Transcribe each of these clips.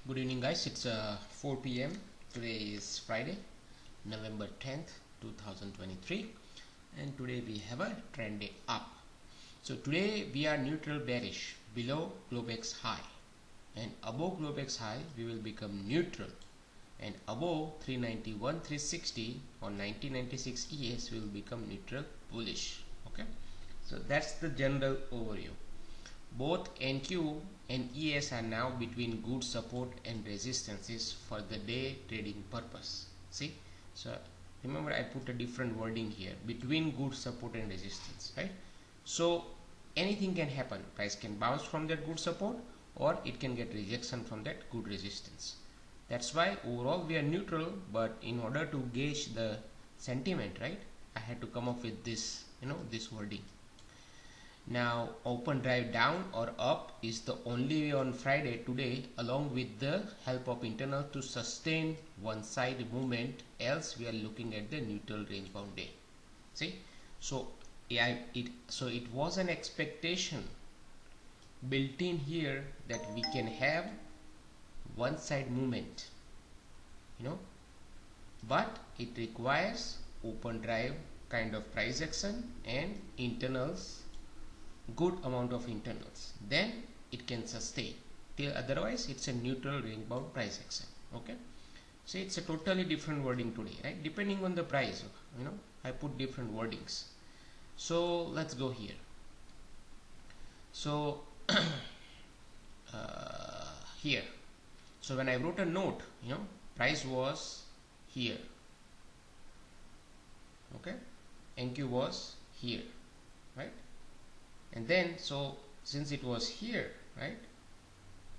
Good evening, guys. It's 4 p.m. Today is Friday, November 10th, 2023, and today we have a trend day up. So today we are neutral bearish below Globex high, and above Globex high we will become neutral, and above 391 360 or 1996 ES will become neutral bullish. Okay, so that's the general overview. Both NQ and ES are now between good support and resistances for the day trading purpose. See, so remember I put a different wording here, between good support and resistance, right? So anything can happen. Price can bounce from that good support, or it can get rejection from that good resistance. That's why overall we are neutral, but in order to gauge the sentiment, right, I had to come up with this, this wording. Now open drive down or up is the only way on Friday today, along with the help of internal, to sustain one side movement, else we are looking at the neutral range bound day. See, so it was an expectation built in here that we can have one side movement, but it requires open drive kind of price action and internals, good amount of internals, then it can sustain. Till otherwise it's a neutral range bound price action. Okay, so it's a totally different wording today, right? Depending on the price, I put different wordings. So let's go here. So here, so when I wrote a note, price was here, okay, NQ was here, right? And then, so since it was here, right,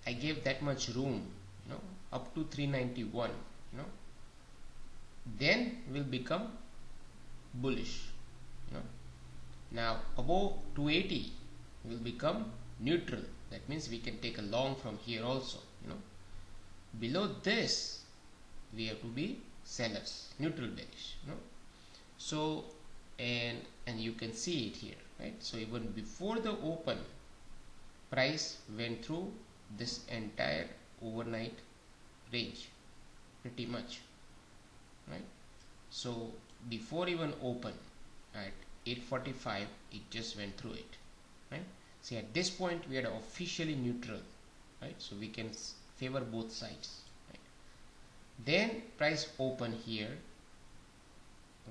I gave that much room, up to 391, then will become bullish, now above 280 will become neutral. That means we can take a long from here also, below this we have to be sellers, neutral bearish, so and you can see it here, right? So even before the open, price went through this entire overnight range pretty much, right? So before even open at 8:45, it just went through it, right? See, at this point we are officially neutral, right? So we can favor both sides, right? Then price open here,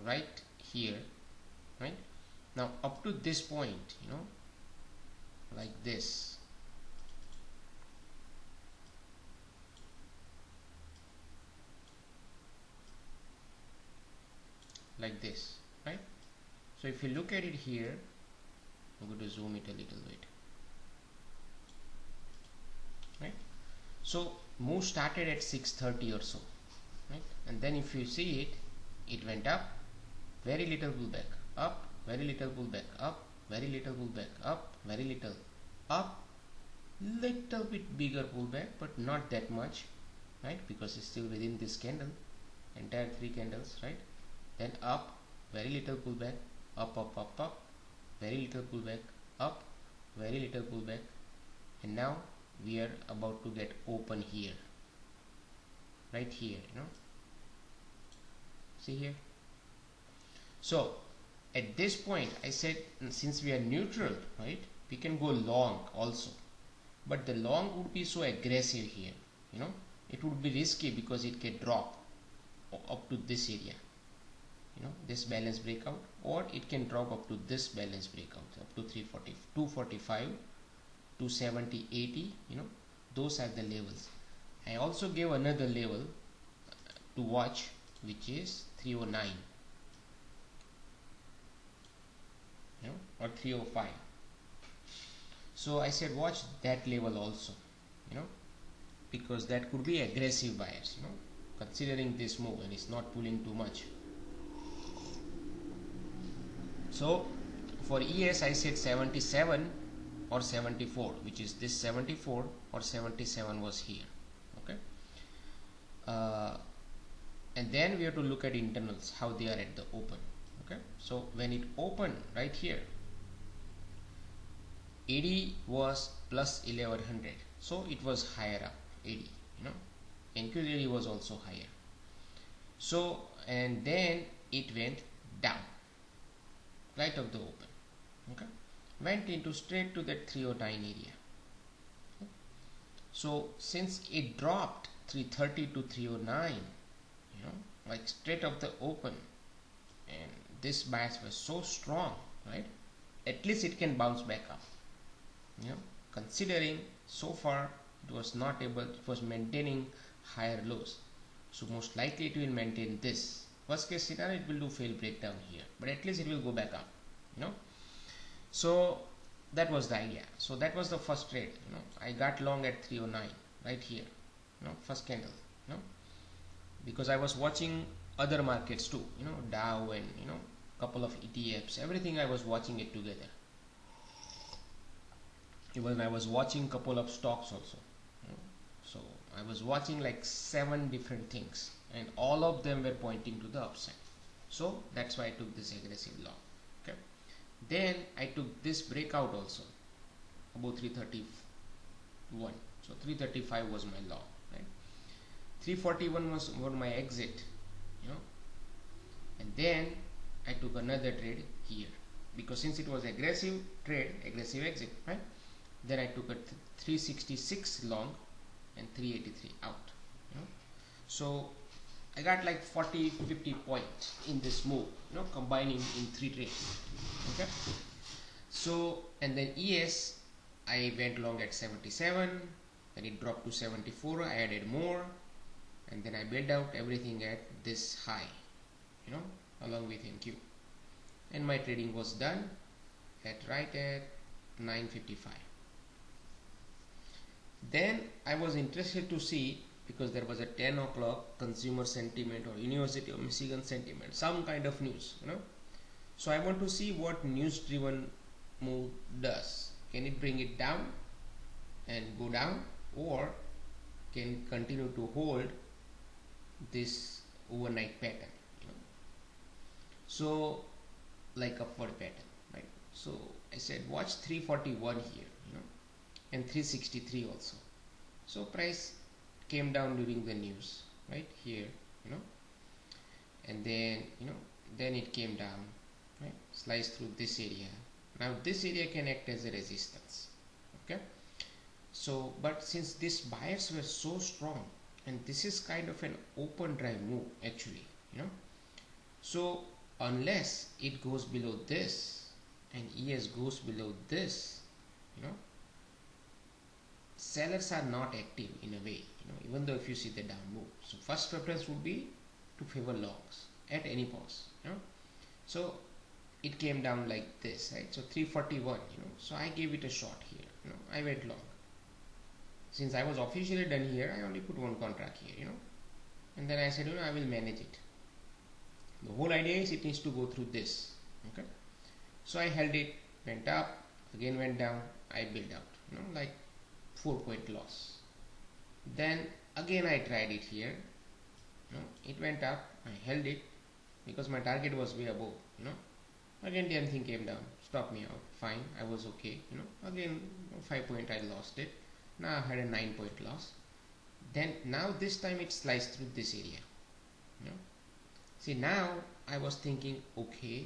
right here, right? Now up to this point, like this, like this, right? So if you look at it here, I'm going to zoom it a little bit, right? So move started at 6:30 or so, right? And then if you see it, it went up, very little pullback, up, very little pullback, up, very little pullback, up, very little, up, little bit bigger pullback, but not that much, right? Because it's still within this candle, entire 3 candles, right? Then up, very little pullback, up, up, up, up, very little pullback, up, very little pullback, and now we are about to get open here, right here, see here. So at this point I said, since we are neutral, right, we can go long also, but the long would be so aggressive here, it would be risky because it can drop up to this area, this balance breakout, or it can drop up to this balance breakout up to 340, 245, 270, 80, those are the levels. I also gave another level to watch, which is 309, or 305. So I said watch that level also, because that could be aggressive buyers, considering this move, and it's not pulling too much. So for ES I said 77 or 74, which is this 74 or 77 was here, okay. And then we have to look at internals, how they are at the open. Okay, so when it opened right here, 80 was plus 1100, so it was higher up, 80, NQ really was also higher. So, and then it went down right of the open. Okay, went into straight to that 309 area. Okay. So since it dropped 330 to 309, like straight off the open, and this bias was so strong, right? At least it can bounce back up. Considering so far it was not able, it was maintaining higher lows. So most likely it will maintain this. Worst case scenario, it will do fail breakdown here, but at least it will go back up. So that was the idea. So that was the first trade. I got long at 309 right here. First candle. Because I was watching other markets too. Dow and couple of ETFs. Everything I was watching it together. Even I was watching couple of stocks also. So I was watching like 7 different things, and all of them were pointing to the upside. So that's why I took this aggressive long. Okay. Then I took this breakout also about 331. So 335 was my long, right? 341 was my exit, and then I took another trade here because since it was aggressive trade, aggressive exit, right? Then I took a 366 long and 383 out. So I got like 40-50 points in this move, combining in 3 trades. Okay. So and then ES I went long at 77, then it dropped to 74. I added more, and then I built out everything at this high, along with NQ, and my trading was done at 9:55. Then I was interested to see, because there was a 10 o'clock consumer sentiment or University of Michigan sentiment, some kind of news, So I want to see what news driven move does. Can it bring it down and go down, or can it continue to hold this overnight pattern, so like upward pattern, right? So I said watch 341 here, and 363 also. So price came down during the news right here, and then then it came down, right, sliced through this area. Now this area can act as a resistance. Okay, so but since these buyers were so strong, and this is kind of an open drive move actually, so unless it goes below this and ES goes below this, sellers are not active in a way, even though if you see the down move. So first preference would be to favor longs at any pause, so it came down like this, right? So 341, so I gave it a shot here, I went long. Since I was officially done here, I only put one contract here, and then I said, I will manage it. The whole idea is it needs to go through this. Okay, so I held it, went up, again went down, I built out, like 4-point loss. Then again I tried it here, it went up, I held it because my target was way above, again damn thing came down, stopped me out, fine, I was okay, again 5-point I lost it. Now I had a 9-point loss. Then now this time it sliced through this area. See, now I was thinking, okay,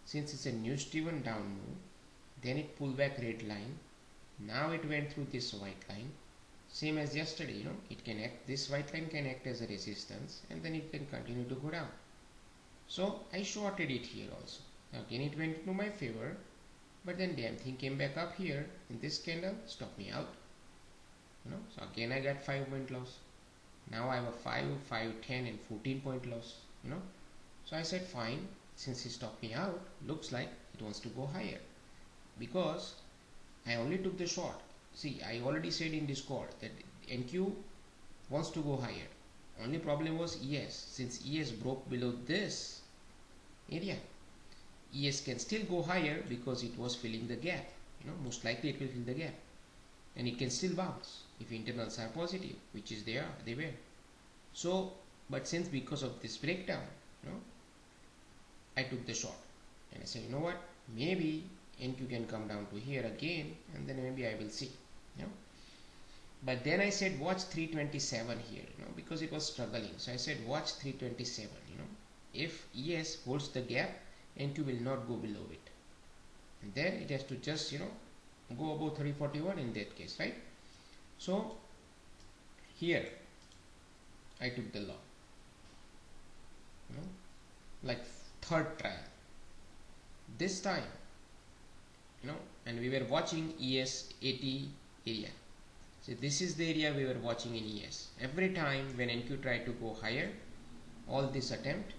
since it's a news driven down move, then it pulled back red line. Now it went through this white line, same as yesterday. It can act, this white line can act as a resistance, and then it can continue to go down. So I shorted it here also. Again it went into my favor, but then damn thing came back up here in this candle, stopped me out. So again I got 5-point loss. Now I have a 5, 10 and 14-point loss, So I said fine, since he stopped me out, looks like it wants to go higher, because I only took the short. See, I already said in Discord that NQ wants to go higher. Only problem was ES. Since ES broke below this area, ES can still go higher because it was filling the gap. Most likely it will fill the gap, and it can still bounce if internals are positive, which is they were. So, but since because of this breakdown, I took the short, and I said, what, maybe NQ can come down to here again, and then maybe I will see. But then I said watch 327 here, because it was struggling. So I said watch 327. If ES holds the gap, NQ will not go below it, and then it has to just go above 341 in that case, right? So here I took the long, like third trial this time, and we were watching ES 80 area. So this is the area we were watching in ES. Every time when NQ tried to go higher, all this attempt,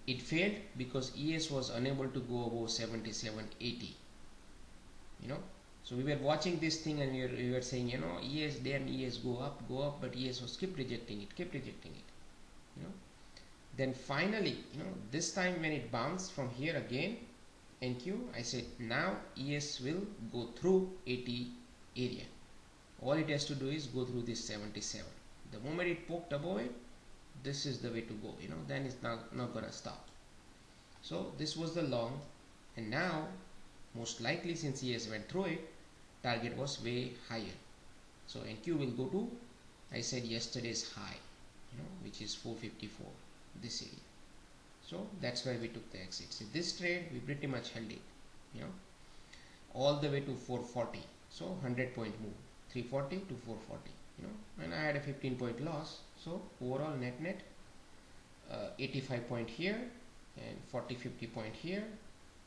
it failed because ES was unable to go above 77.80. So we were watching this thing and we were saying, ES, then ES go up, but ES was kept rejecting it. Then finally, this time when it bounced from here again, NQ, I said now ES will go through 80 area. All it has to do is go through this 77. The moment it poked above it, this is the way to go, then it's not gonna stop. So this was the long, and now most likely since ES went through it, target was way higher. So NQ will go to, I said yesterday's high, which is 454, this area. So that's why we took the exit. So this trade we pretty much held it, all the way to 440. So 100-point move, 340 to 440, and I had a 15-point loss. So overall net 85 point here and 40-50 point here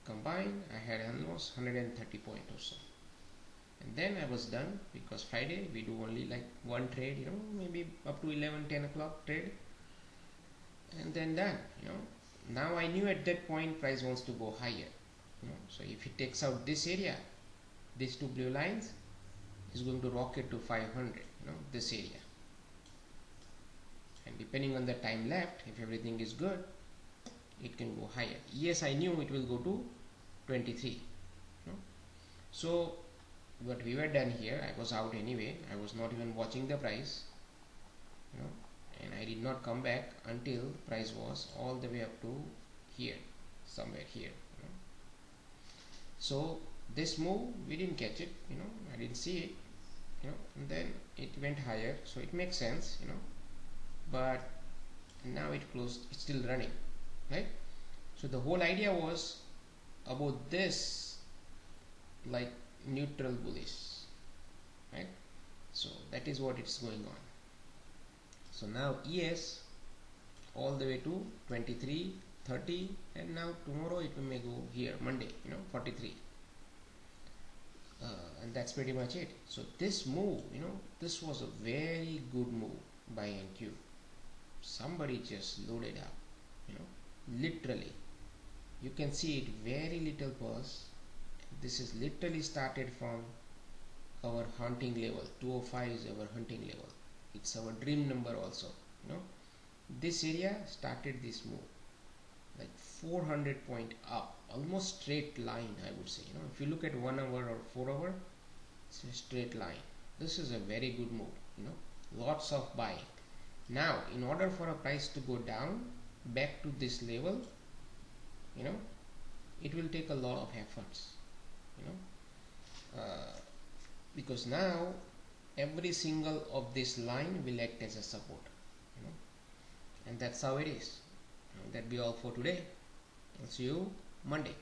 combined, I had almost 130 point or so. And then I was done, because Friday we do only like one trade, maybe up to 11-10 o'clock trade, and then done. Now I knew at that point price wants to go higher, so if it takes out this area, these two blue lines, is going to rocket to 500, this area, and depending on the time left, if everything is good, it can go higher. Yes, I knew it will go to 23. So what we were done here, I was out anyway, I was not even watching the price, and I did not come back until price was all the way up to here, somewhere here. So this move we didn't catch it, I didn't see it, and then it went higher, so it makes sense, but now it closed, it's still running, right? So the whole idea was about this, like neutral bullish, right? So that is what it's going on. So now ES all the way to 23, 30, and now tomorrow it may go here, Monday, 43. And that's pretty much it. So this move, this was a very good move by NQ. Somebody just loaded up, literally. You can see it, very little pulse. This is literally started from our hunting level. 205 is our hunting level. It's our dream number also. This area started this move, like 400 point up, almost straight line, I would say. If you look at 1 hour or 4 hour, it's a straight line. This is a very good move. Lots of buying. Now, in order for a price to go down back to this level, it will take a lot of efforts, because now every single of this line will act as a support, and that's how it is. That'll be all for today. I'll see you Monday.